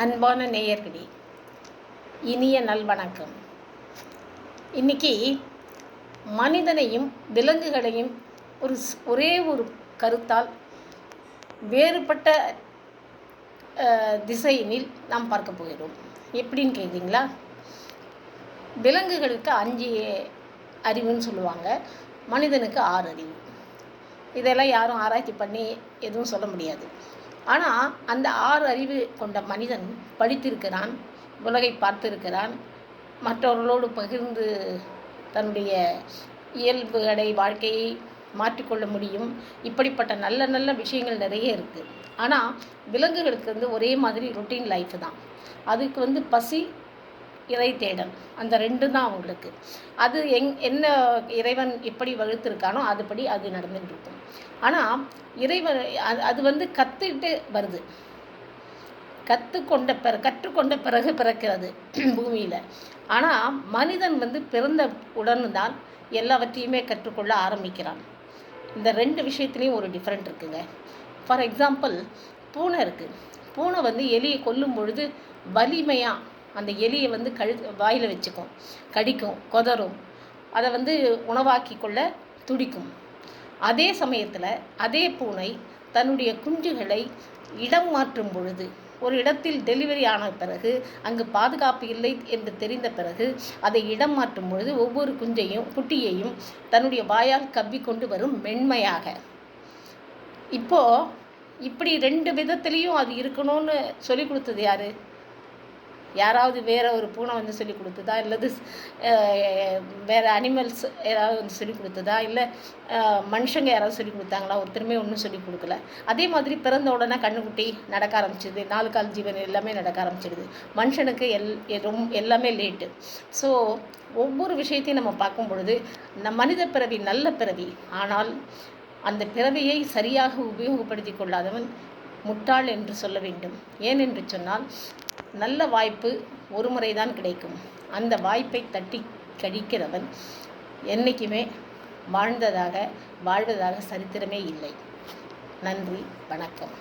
அன்பான நேயர்களே, இனிய நல்வணக்கம். இன்றைக்கி மனிதனையும் விலங்குகளையும் ஒரே ஒரு கருத்தால் வேறுபட்ட திசையினில் நாம் பார்க்க போகிறோம். எப்படின்னு கேட்குறீங்களா? விலங்குகளுக்கு 5 அறிவுன்னு சொல்லுவாங்க, மனிதனுக்கு 6 அறிவு. இதெல்லாம் யாரும் ஆராய்ச்சி பண்ணி எதுவும் சொல்ல முடியாது. ஆனால் அந்த 6 அறிவு கொண்ட மனிதன் படித்திருக்கிறான், உலகை பார்த்திருக்கிறான், மற்றவர்களோடு பகிர்ந்து தன்னுடைய இயல்புகளை வாழ்க்கையை மாற்றிக்கொள்ள முடியும். இப்படிப்பட்ட நல்ல நல்ல விஷயங்கள் நிறைய இருக்குது. ஆனால் விலங்குகளுக்கு ஒரே மாதிரி ரொட்டீன் லைஃப் தான். அதுக்கு பசி, இறை தேடல், அந்த 2 தான் அவங்களுக்கு. அது என்ன இறைவன் எப்படி வகுத்திருக்கானோ அதுபடி அது நடந்துகிட்டு இருக்கும். ஆனால் இறைவன் அது கற்றுக்கிட்டு வருது. கற்றுக்கொண்ட பிறகு பிறக்கிறது பூமியில். ஆனால் மனிதன் பிறந்த உடனே தான் எல்லாவற்றையுமே கற்றுக்கொள்ள ஆரம்பிக்கிறான். இந்த 2 விஷயத்துலேயும் ஒரு டிஃப்ரெண்ட் இருக்குங்க. ஃபார் எக்ஸாம்பிள், பூனை இருக்குது. பூனை எலியை கொல்லும் பொழுது வலிமையாக அந்த எலியை வாயில் வச்சுக்கும், கடிக்கும், கொதரும், அதை உணவாக்கி கொள்ள துடிக்கும். அதே சமயத்தில் அதே பூனை தன்னுடைய குஞ்சுகளை இடம் மாற்றும் பொழுது, ஒரு இடத்தில் டெலிவரி ஆன பிறகு, அங்கு பாதுகாப்பு இல்லை என்று தெரிந்த பிறகு அதை இடம் மாற்றும் பொழுது ஒவ்வொரு குட்டியையும் தன்னுடைய வாயால் கவ்விக்கொண்டு வரும் மென்மையாக. இப்படி 2 விதத்துலேயும் அது இருக்கணும்னு சொல்லி கொடுத்தது யார்? யாராவது வேறு ஒரு பூனை சொல்லி கொடுத்ததா, இல்லது வேறு அனிமல்ஸ் யாராவது சொல்லி கொடுத்ததா, இல்லை மனுஷங்க யாராவது சொல்லி கொடுத்தாங்களா? ஒருத்தருமே ஒன்றும் சொல்லி கொடுக்கல. அதே மாதிரி பிறந்த உடனே கண்ணுக்குட்டி நடக்க ஆரம்பிச்சிடுது, 4 கால் ஜீவன் எல்லாமே நடக்க ஆரம்பிச்சிடுது. மனுஷனுக்கு எல்லாமே லேட்டு. ஸோ ஒவ்வொரு விஷயத்தையும் நம்ம பார்க்கும் பொழுது மனித பிறவி நல்ல பிறவி. ஆனால் அந்த பிறவியை சரியாக உபயோகப்படுத்தி கொள்ளாதவன் முட்டாள் என்று சொல்ல வேண்டும். ஏனென்று சொன்னால், நல்ல வாய்ப்பு ஒரு முறை தான் கிடைக்கும். அந்த வாய்ப்பை தட்டி கழிக்கிறவன் என்றைக்குமே வாழ்வதாக சரித்திரமே இல்லை. நன்றி, வணக்கம்.